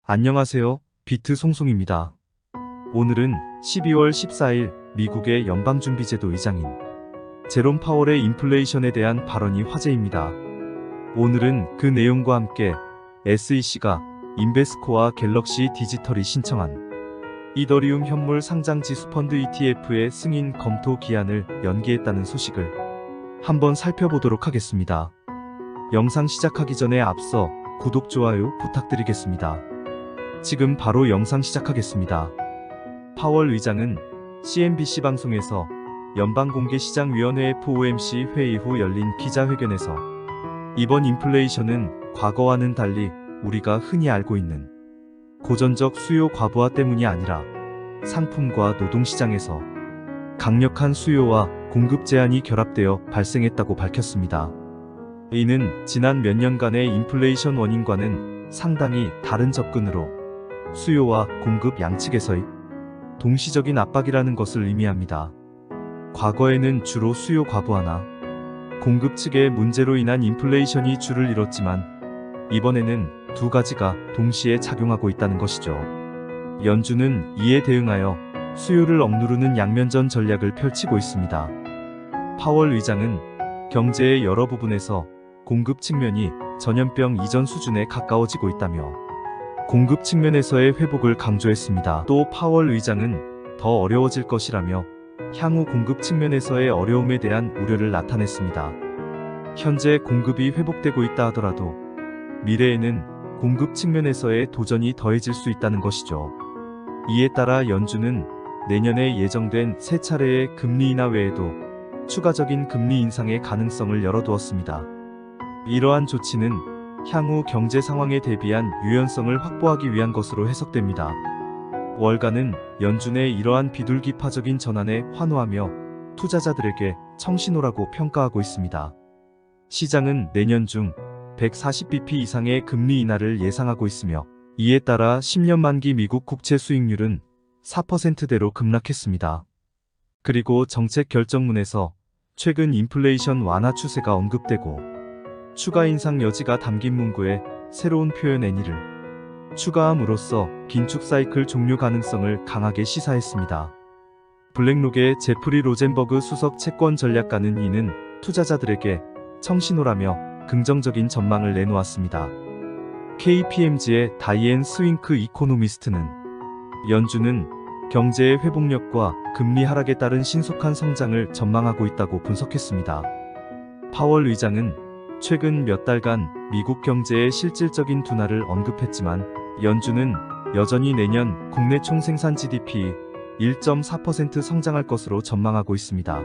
안녕하세요. 비트 송송입니다. 오늘은 12월 14일 미국의 연방준비제도 의장인 제롬 파월의 인플레이션에 대한 발언이 화제입니다. 오늘은 그 내용과 함께 SEC가 인베스코와 갤럭시 디지털이 신청한 이더리움 현물 상장지수 펀드 ETF의 승인 검토 기한을 연기했다는 소식을 한번 살펴보도록 하겠습니다. 영상 시작하기 전에 앞서 구독, 좋아요 부탁드리겠습니다. 지금 바로 영상 시작하겠습니다. 파월 의장은 CNBC 방송에서 연방공개시장위원회 FOMC 회의 후 열린 기자회견에서 이번 인플레이션은 과거와는 달리 우리가 흔히 알고 있는 고전적 수요 과부하 때문이 아니라 상품과 노동시장에서 강력한 수요와 공급 제한이 결합되어 발생했다고 밝혔습니다. 이는 지난 몇 년간의 인플레이션 원인과는 상당히 다른 접근으로 수요와 공급 양측에서의 동시적인 압박이라는 것을 의미합니다. 과거에는 주로 수요 과부하나 공급 측의 문제로 인한 인플레이션이 주를 이뤘지만 이번에는 두 가지가 동시에 작용하고 있다는 것이죠. 연준은 이에 대응하여 수요를 억누르는 양면전 전략을 펼치고 있습니다. 파월 의장은 경제의 여러 부분에서 공급 측면이 전염병 이전 수준에 가까워지고 있다며 공급 측면에서의 회복을 강조했습니다. 또 파월 의장은 더 어려워질 것이라며 향후 공급 측면에서의 어려움에 대한 우려를 나타냈습니다. 현재 공급이 회복되고 있다 하더라도 미래에는 공급 측면에서의 도전이 더해질 수 있다는 것이죠. 이에 따라 연준은 내년에 예정된 세 차례의 금리 인하 외에도 추가적인 금리 인상의 가능성을 열어두었습니다. 이러한 조치는 향후 경제 상황에 대비한 유연성을 확보하기 위한 것으로 해석됩니다. 월가는 연준의 이러한 비둘기파적인 전환에 환호하며 투자자들에게 청신호라고 평가하고 있습니다. 시장은 내년 중 140bp 이상의 금리 인하를 예상하고 있으며 이에 따라 10년 만기 미국 국채 수익률은 4%대로 급락했습니다. 그리고 정책 결정문에서 최근 인플레이션 완화 추세가 언급되고 추가 인상 여지가 담긴 문구에 새로운 표현 애니를 추가함으로써 긴축 사이클 종료 가능성을 강하게 시사했습니다. 블랙록의 제프리 로젠버그 수석 채권 전략가는 이는 투자자들에게 청신호라며 긍정적인 전망을 내놓았습니다. KPMG의 다이앤 스윙크 이코노미스트는 연준은 경제의 회복력과 금리 하락에 따른 신속한 성장을 전망하고 있다고 분석했습니다. 파월 의장은 최근 몇 달간 미국 경제의 실질적인 둔화를 언급했지만 연준은 여전히 내년 국내 총생산 GDP 1.4% 성장할 것으로 전망하고 있습니다.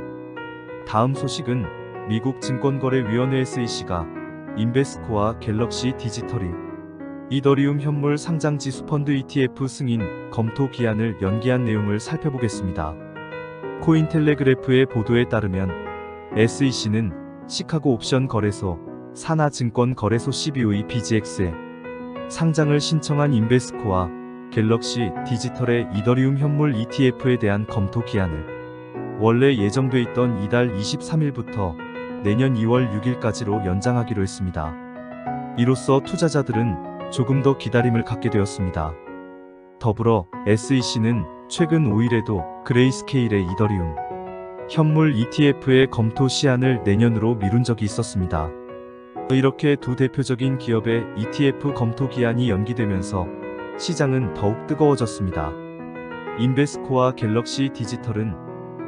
다음 소식은 미국 증권거래위원회 SEC가 인베스코와 갤럭시 디지털이 이더리움 현물 상장지수 펀드 ETF 승인 검토 기한을 연기한 내용을 살펴보겠습니다. 코인텔레그래프의 보도에 따르면 SEC는 시카고 옵션 거래소 산하증권 거래소 CBOE BGX에 상장을 신청한 인베스코와 갤럭시 디지털의 이더리움 현물 ETF에 대한 검토 기한을 원래 예정돼 있던 이달 23일부터 내년 2월 6일까지로 연장하기로 했습니다. 이로써 투자자들은 조금 더 기다림을 갖게 되었습니다. 더불어 SEC는 최근 5일에도 그레이스케일의 이더리움 현물 ETF의 검토 시한을 내년으로 미룬 적이 있었습니다. 이렇게 두 대표적인 기업의 ETF 검토 기한이 연기되면서 시장은 더욱 뜨거워졌습니다. 인베스코와 갤럭시 디지털은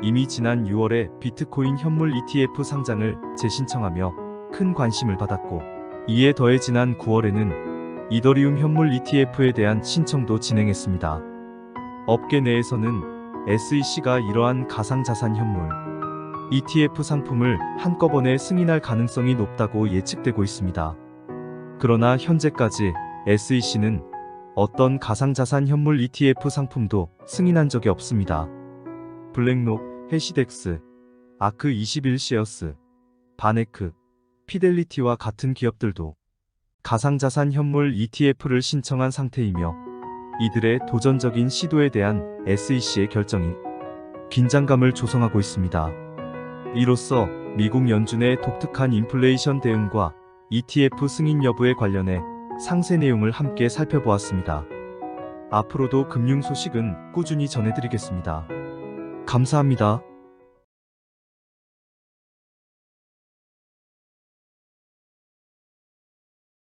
이미 지난 6월에 비트코인 현물 ETF 상장을 재신청하며 큰 관심을 받았고 이에 더해 지난 9월에는 이더리움 현물 ETF에 대한 신청도 진행했습니다. 업계 내에서는 SEC가 이러한 가상자산 현물 ETF 상품을 한꺼번에 승인할 가능성이 높다고 예측되고 있습니다. 그러나 현재까지 SEC는 어떤 가상자산 현물 ETF 상품도 승인한 적이 없습니다. 블랙록, 해시덱스, 아크21셰어스, 바네크, 피델리티와 같은 기업들도 가상자산 현물 ETF를 신청한 상태이며 이들의 도전적인 시도에 대한 SEC의 결정이 긴장감을 조성하고 있습니다. 이로써 미국 연준의 독특한 인플레이션 대응과 ETF 승인 여부에 관련해 상세 내용을 함께 살펴보았습니다. 앞으로도 금융 소식은 꾸준히 전해드리겠습니다. 감사합니다.